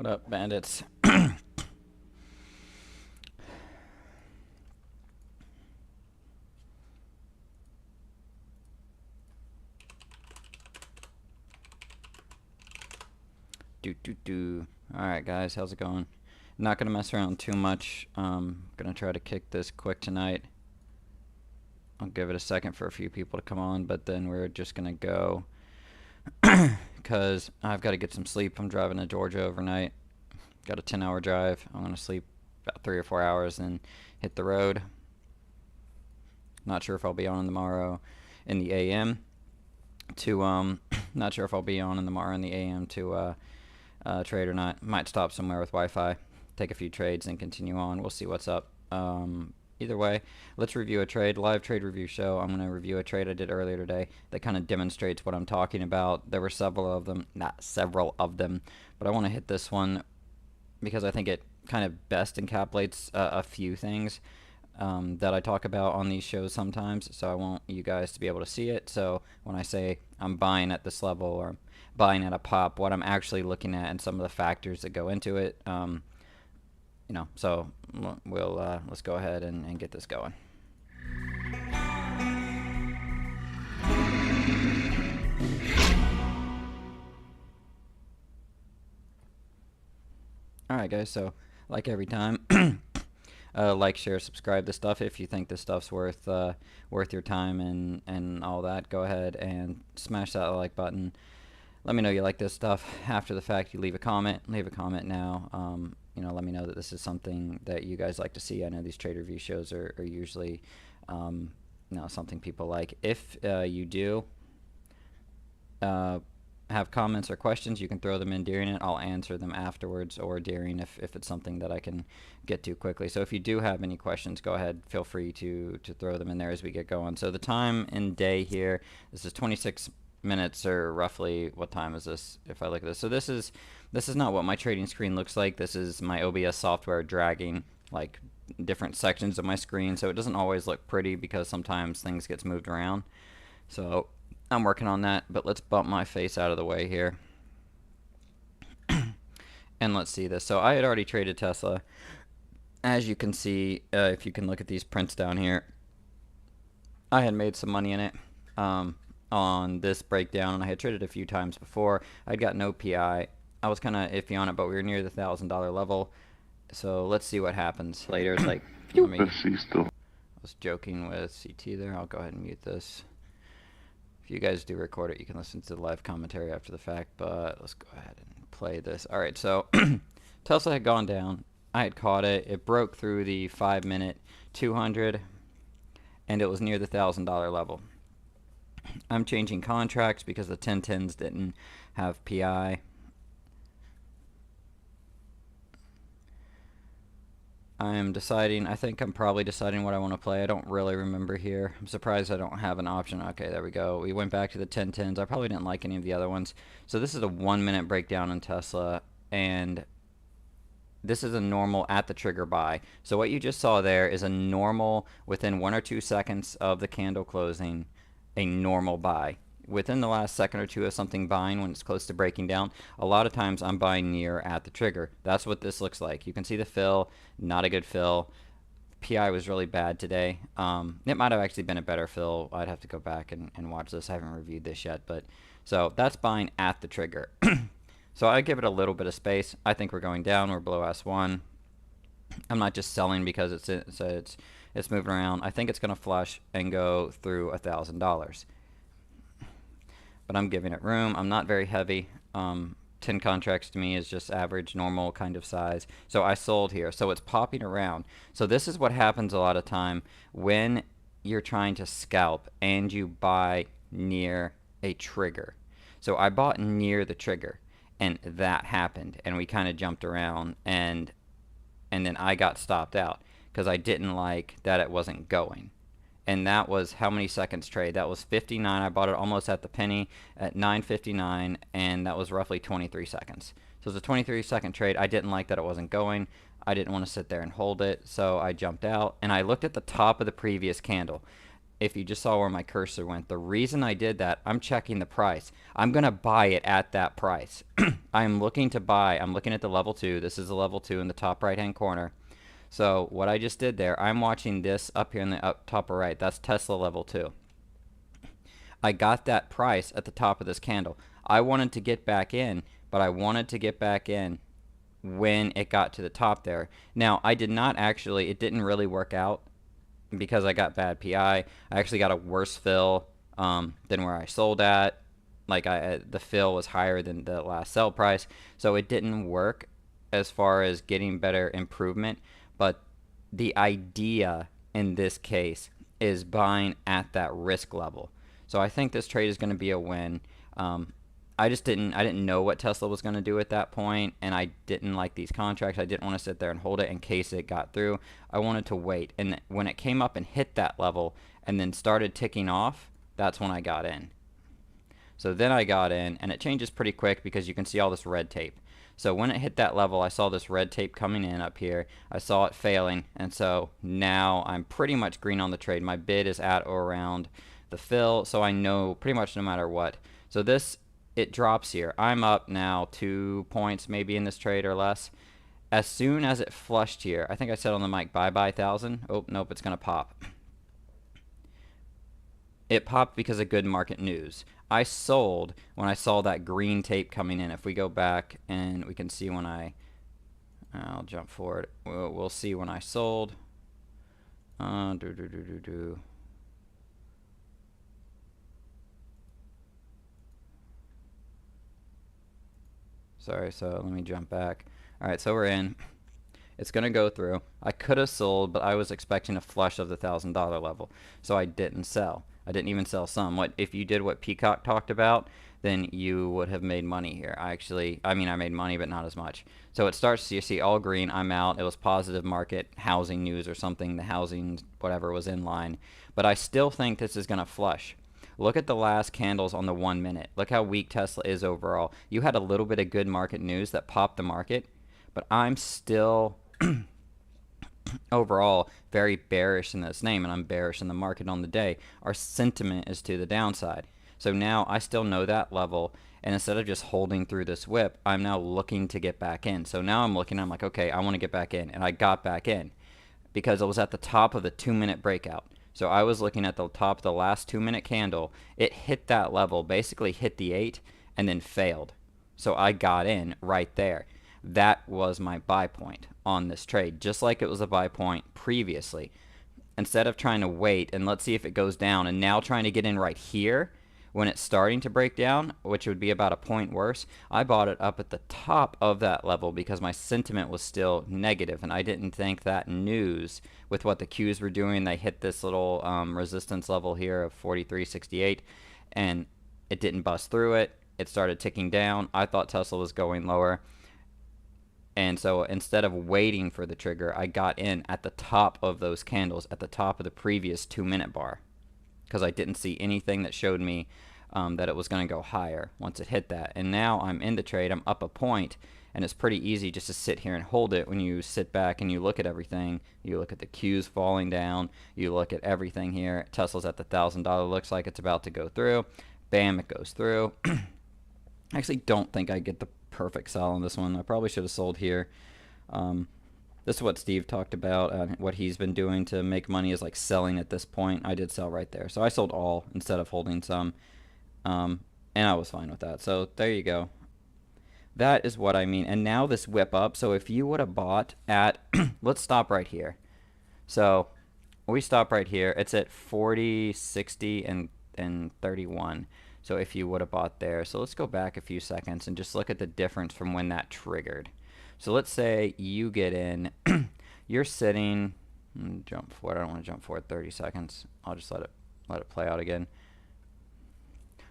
What up, bandits? Alright, guys, how's it going? Not gonna mess around too much. Gonna try to kick this quick tonight. I'll give it a second for a few people to come on, but then we're just gonna go because I've got to get some sleep. I'm driving to Georgia overnight. Got a 10-hour drive. I'm gonna sleep about 3 or 4 hours and hit the road. Not sure if I'll be on tomorrow in the AM to not sure if I'll be on tomorrow in the AM to trade or not. Might stop somewhere with Wi-Fi, take a few trades, and continue on. We'll see what's up. Either way, let's review a trade. Live trade review show. I'm going to review a trade I did earlier today that kind of demonstrates what I'm talking about. There were several of them, not several of them, but I want to hit this one because I think it kind of best encapsulates a few things that I talk about on these shows sometimes. So I want you guys to be able to see it. So when I say I'm buying at this level or buying at a pop, what I'm actually looking at and some of the factors that go into it. So we'll let's go ahead and get this going. Alright, guys, so like every time, like, share, subscribe this stuff. If you think this stuff's worth your time and all that, go ahead and smash that like button. Let me know you like this stuff. After the fact, you leave a comment. Leave a comment now. Let me know that this is something that you guys like to see. I know these trade review shows are usually something people like. If you do have comments or questions, you can throw them in during it. I'll answer them afterwards or during if it's something that I can get to quickly. So if you do have any questions, go ahead, feel free to throw them in there as we get going. So the time and day here, this is 26 minutes, or roughly, what time is this if I look at this? So this is not what my trading screen looks like. This is my OBS software dragging like different sections of my screen, so it doesn't always look pretty because sometimes things gets moved around. So I'm working on that, but let's bump my face out of the way here and let's see this. So I had already traded Tesla. As you can see, if you can look at these prints down here, I had made some money in it on this breakdown, and I had traded a few times before. I'd got no PI. I was kind of iffy on it, but we were near the $1,000 level. So let's see what happens later. It's like, I was joking with CT there. I'll go ahead and mute this. If you guys do record it, you can listen to the live commentary after the fact, but let's go ahead and play this. All right, so Tesla had gone down. I had caught it. It broke through the 5-minute 200, and it was near the $1,000 level. I'm changing contracts because the 1010s didn't have PI. I'm deciding, I think I'm probably deciding what I want to play. I don't really remember here. I'm surprised I don't have an option. Okay, there we go. We went back to the 1010s. I probably didn't like any of the other ones. So this is a 1-minute breakdown in Tesla, and this is a normal at the trigger buy. So what you just saw there is a normal within 1 or 2 seconds of the candle closing, a normal buy. Within the last second or two of something buying when it's close to breaking down, a lot of times I'm buying near at the trigger. That's what this looks like. You can see the fill, not a good fill. PI was really bad today. It might have actually been a better fill. I'd have to go back and watch this. I haven't reviewed this yet, but so that's buying at the trigger. So I give it a little bit of space. I think we're going down. We're below S1. I'm not just selling because it's moving around. I think it's going to flush and go through $1,000. But I'm giving it room. I'm not very heavy. 10 contracts to me is just average, normal kind of size. So I sold here. So it's popping around. So this is what happens a lot of time when you're trying to scalp and you buy near a trigger. So I bought near the trigger, and that happened, and we kind of jumped around, and then I got stopped out because I didn't like that it wasn't going. And that was how many seconds trade? That was 59. I bought it almost at the penny at 9.59, and that was roughly 23 seconds. So it was a 23-second trade. I didn't like that it wasn't going. I didn't want to sit there and hold it, so I jumped out, and I looked at the top of the previous candle. if you just saw where my cursor went, the reason I did that, I'm checking the price. I'm going to buy it at that price. I'm looking to buy. I'm looking at the level 2. This is the level 2 in the top right-hand corner. So what I just did there, I'm watching this up here in the up top right. That's Tesla level 2. I got that price at the top of this candle. I wanted to get back in, but I wanted to get back in when it got to the top there. Now, I did not actually, it didn't really work out because I got bad PI. I actually got a worse fill than where I sold at. Like the fill was higher than the last sell price, so it didn't work as far as getting better improvement. But the idea in this case is buying at that risk level. So I think this trade is going to be a win. I didn't know what Tesla was going to do at that point, and I didn't like these contracts. I didn't want to sit there and hold it in case it got through. I wanted to wait, and when it came up and hit that level and then started ticking off, that's when I got in. So then I got in, and it changes pretty quick because you can see all this red tape. So when it hit that level, I saw this red tape coming in up here. I saw it failing, and so now I'm pretty much green on the trade. My bid is at or around the fill, so I know pretty much no matter what. So this, it drops here. I'm up now 2 points maybe in this trade or less. As soon as it flushed here, I think I said on the mic, bye 1,000. Oh, nope, it's going to pop. It popped because of good market news. I sold when I saw that green tape coming in. If we go back and we can see when I'll jump forward. We'll see when I sold. Sorry, so let me jump back. Alright, so we're in. It's going to go through. I could have sold, but I was expecting a flush of the $1,000 level, so I didn't sell. I didn't even sell some. If you did what Peacock talked about, then you would have made money here. I made money, but not as much. So it starts, you see all green, I'm out. It was positive market, housing news or something. The housing, whatever, was in line. But I still think this is going to flush. Look at the last candles on the 1 minute. Look how weak Tesla is overall. You had a little bit of good market news that popped the market, but I'm still overall very bearish in this name, and I'm bearish in the market on the day. Our sentiment is to the downside. So now I still know that level, and instead of just holding through this whip, I'm now looking to get back in. So now I'm looking, I'm like, okay, I want to get back in, and I got back in because it was at the top of the 2 minute breakout. So I was looking at the top of the last 2 minute candle. It hit that level, basically hit the 8, and then failed. So I got in right there. That was my buy point on this trade, just like it was a buy point previously. Instead of trying to wait and let's see if it goes down, and now trying to get in right here when it's starting to break down, which would be about a point worse, I bought it up at the top of that level because my sentiment was still negative, and I didn't think that news with what the Qs were doing. They hit this little resistance level here of 43.68, and it didn't bust through it. It started ticking down. I thought Tesla was going lower. And so instead of waiting for the trigger, I got in at the top of those candles, at the top of the previous 2 minute bar, because I didn't see anything that showed me that it was going to go higher once it hit that. And now I'm in the trade. I'm up a point, and it's pretty easy just to sit here and hold it when you sit back and you look at everything. You look at the Qs falling down. You look at everything here. Tesla's at the $1,000. Looks like it's about to go through. Bam, it goes through. I actually don't think I get the perfect sell on this one. I probably should have sold here. This is what Steve talked about. What he's been doing to make money is like selling at this point. I did sell right there. So I sold all instead of holding some. And I was fine with that. So there you go. That is what I mean. And now this whip up. So if you would have bought at, let's stop right here. So we stop right here. It's at 40, 60, and 31. So if you would have bought there. So let's go back a few seconds and just look at the difference from when that triggered. So let's say you get in, you're sitting, jump forward. I don't want to jump forward 30 seconds. I'll just let it play out again.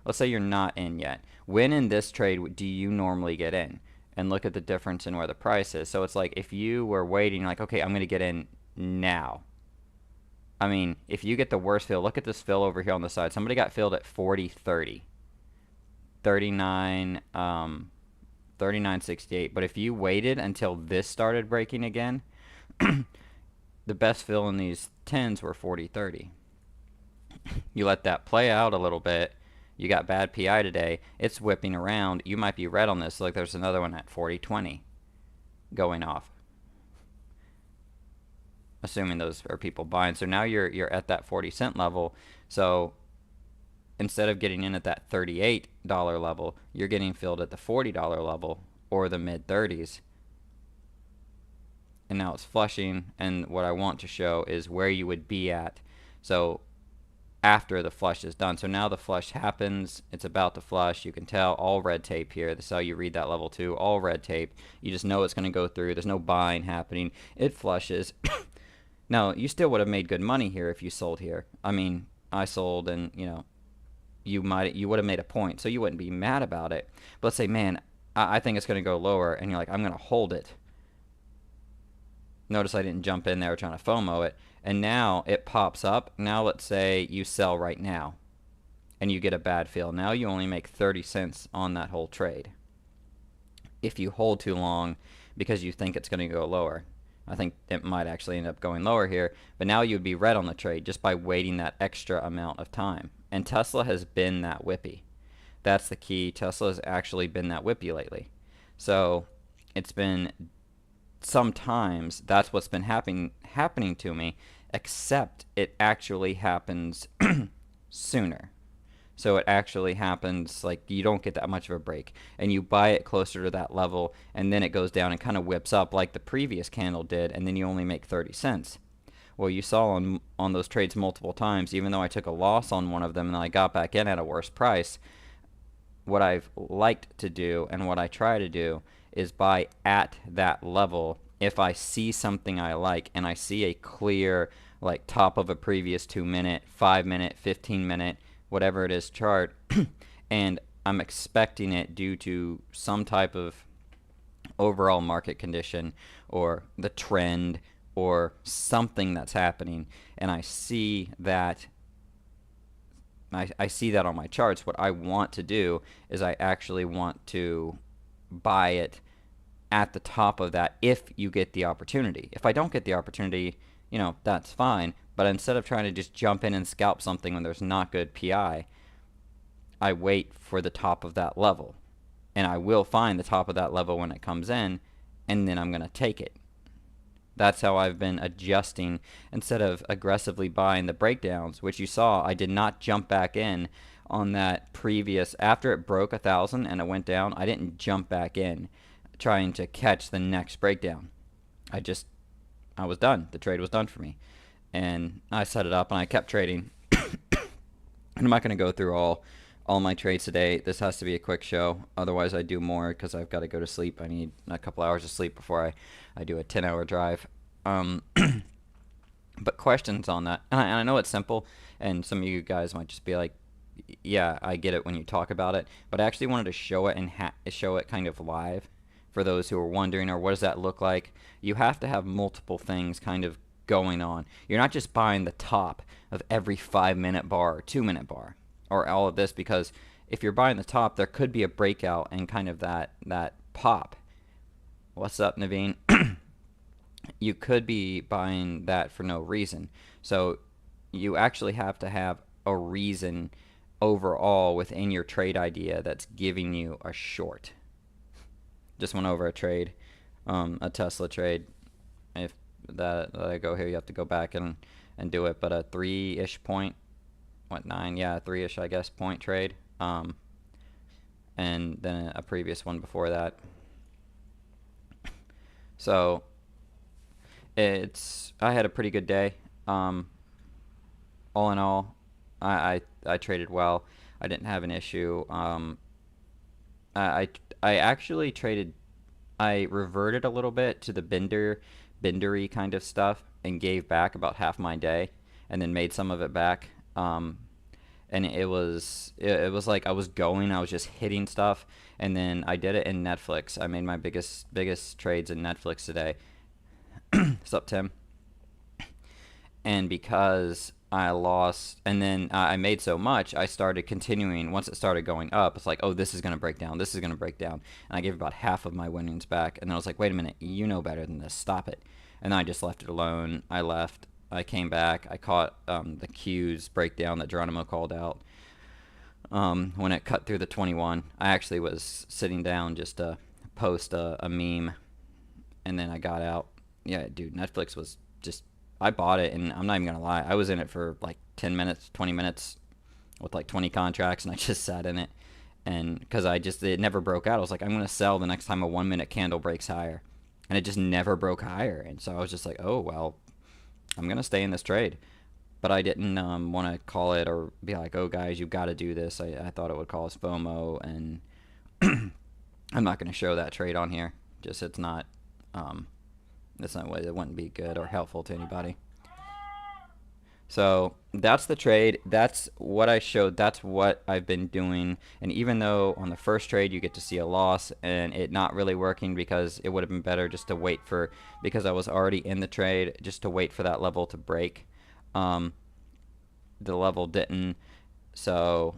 Let's say you're not in yet. When in this trade do you normally get in? And look at the difference in where the price is. So it's like if you were waiting, like, okay, I'm going to get in now. I mean, if you get the worst fill, look at this fill over here on the side. Somebody got filled at 40.30. 39, 39.68. But if you waited until this started breaking again, the best fill in these 10s were 40.30. You let that play out a little bit. You got bad PI today. It's whipping around. You might be red on this. Like there's another one at 40.20 going off. Assuming those are people buying. So now you're at that 40 cent level. So instead of getting in at that $38 level, you're getting filled at the $40 level or the mid 30s. And now it's flushing, and what I want to show is where you would be at. So after the flush is done. So now the flush happens. It's about to flush. You can tell all red tape here. This is how you read that level 2. All red tape. You just know it's going to go through. There's no buying happening. It flushes. Now, you still would have made good money here if you sold here. I mean, I sold and, you know, you would have made a point. So you wouldn't be mad about it. But let's say, man, I think it's going to go lower, and you're like, I'm going to hold it. Notice I didn't jump in there trying to FOMO it. And now it pops up. Now let's say you sell right now and you get a bad fill. Now you only make 30 cents on that whole trade. If you hold too long because you think it's going to go lower. I think it might actually end up going lower here. But now you would be red on the trade just by waiting that extra amount of time. And Tesla has been that whippy. That's the key. Tesla has actually been that whippy lately. So it's been... sometimes that's what's been happening to me, except it actually happens sooner. So it actually happens, like, you don't get that much of a break, and you buy it closer to that level, and then it goes down and kind of whips up like the previous candle did, and then you only make 30 cents. Well, you saw on those trades multiple times, even though I took a loss on one of them and I got back in at a worse price, what I've liked to do and what I try to do is buy at that level if I see something I like and I see a clear, like, top of a previous 2-minute, 5-minute, 15-minute, whatever it is chart, and I'm expecting it due to some type of overall market condition or the trend or something that's happening, and I see that I see that on my charts. What I want to do is I actually want to buy it at the top of that if you get the opportunity. If I don't get the opportunity, you know, that's fine. But instead of trying to just jump in and scalp something when there's not good PI, I wait for the top of that level. And I will find the top of that level when it comes in, and then I'm going to take it. That's how I've been adjusting instead of aggressively buying the breakdowns, which you saw I did not jump back in on that previous, after it broke 1,000 and it went down, I didn't jump back in trying to catch the next breakdown. I was done. The trade was done for me. And I set it up and I kept trading. And I'm not going to go through all my trades today. This has to be a quick show. Otherwise I do more because I've got to go to sleep. I need a couple hours of sleep before I do a 10-hour drive. But questions on that. And I know it's simple, and some of you guys might just be like, yeah, I get it when you talk about it. But I actually wanted to show it and show it kind of live for those who are wondering, or what does that look like? You have to have multiple things kind of going on. You're not just buying the top of every 5-minute bar or 2-minute bar or all of this, because if you're buying the top, there could be a breakout and kind of that pop. What's up, Naveen? You could be buying that for no reason. So you actually have to have a reason overall within your trade idea that's giving you a short. Just went over a trade, a Tesla trade. If that I go here, you have to go back and do it. But a 3-ish point, what, 9? Yeah, 3-ish, I guess, point trade. And then a previous one before that. So I had a pretty good day. All in all, I traded well. I didn't have an issue. I actually traded. I reverted a little bit to the bendery kind of stuff and gave back about half my day, and then made some of it back. And it was like I was just hitting stuff, and then I did it in Netflix. I made my biggest trades in Netflix today. What's up, Tim? And because I lost, and then I made so much, I started continuing. Once it started going up, it's like, oh, this is going to break down. This is going to break down. And I gave about half of my winnings back. And then I was like, wait a minute, you know better than this. Stop it. And then I just left it alone. I left. I came back. I caught the Q's breakdown that Geronimo called out when it cut through the 21. I actually was sitting down just to post a meme, and then I got out. Yeah, dude, Netflix was just, I bought it, and I'm not even gonna lie, I was in it for like 10 minutes, 20 minutes with like 20 contracts, and I just sat in it. And because it never broke out, I was like, I'm gonna sell the next time a 1 minute candle breaks higher, and it just never broke higher. And so I was just like, oh well, I'm gonna stay in this trade. But I didn't want to call it or be like, oh guys, you've got to do this. I thought it would cause FOMO, and I'm not going to show that trade on here. Just it's not it wouldn't be good or helpful to anybody. So that's the trade. That's what I showed. That's what I've been doing. And even though on the first trade you get to see a loss and it not really working, because it would have been better just to wait for, because I was already in the trade, just to wait for that level to break. The level didn't. So,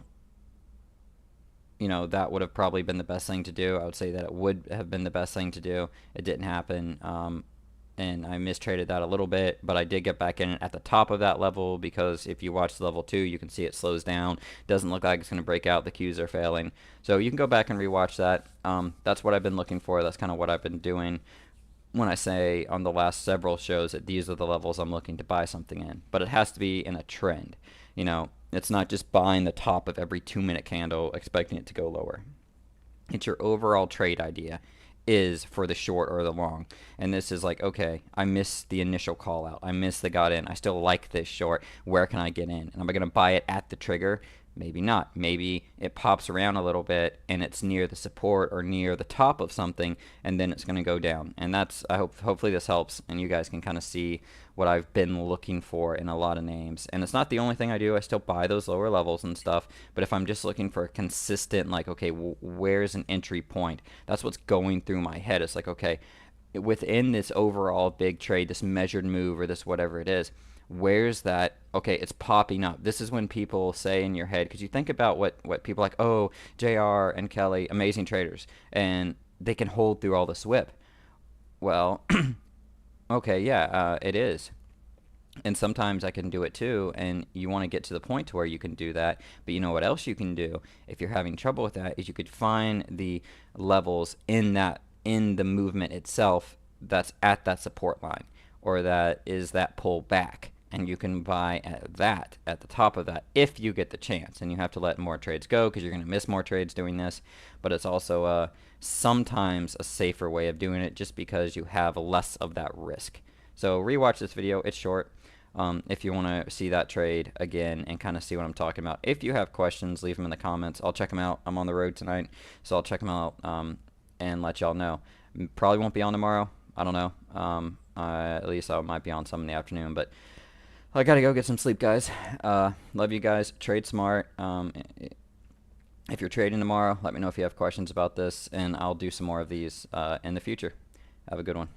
you know, that would have probably been the best thing to do. I would say that it would have been the best thing to do. It didn't happen. And I mistraded that a little bit, but I did get back in at the top of that level, because if you watch level 2, you can see it slows down. Doesn't look like it's going to break out. The Qs are failing. So you can go back and rewatch that. That's what I've been looking for. That's kind of what I've been doing when I say on the last several shows that these are the levels I'm looking to buy something in. But it has to be in a trend. You know, it's not just buying the top of every 2-minute candle expecting it to go lower. It's your overall trade idea is for the short or the long. And this is like, okay, I missed the initial call out. I missed the got in. I still like this short. Where can I get in? And am I going to buy it at the trigger? Maybe not. Maybe it pops around a little bit and it's near the support or near the top of something, and then it's going to go down. And that's, hopefully this helps and you guys can kind of see what I've been looking for in a lot of names. And it's not the only thing I do. I still buy those lower levels and stuff, but if I'm just looking for a consistent, like, okay, where's an entry point? That's what's going through my head. It's like, okay, within this overall big trade, this measured move or this whatever it is, where's that, okay, it's popping up. This is when people say in your head, because you think about what people like, oh, JR and Kelly, amazing traders, and they can hold through all this whip. Well, okay, yeah, it is. And sometimes I can do it too, and you want to get to the point to where you can do that. But you know what else you can do if you're having trouble with that is you could find the levels in the movement itself that's at that support line, or that is that pull back, and you can buy at the top of that if you get the chance. And you have to let more trades go because you're going to miss more trades doing this, but it's also sometimes a safer way of doing it just because you have less of that risk. So rewatch this video. It's short. If you want to see that trade again and kind of see what I'm talking about. If you have questions, leave them in the comments. I'll check them out. I'm on the road tonight, so I'll check them out and let y'all know. Probably won't be on tomorrow. I don't know. At least I might be on some in the afternoon, but I gotta go get some sleep, guys. Love you guys. Trade smart. If you're trading tomorrow, let me know if you have questions about this, and I'll do some more of these in the future. Have a good one.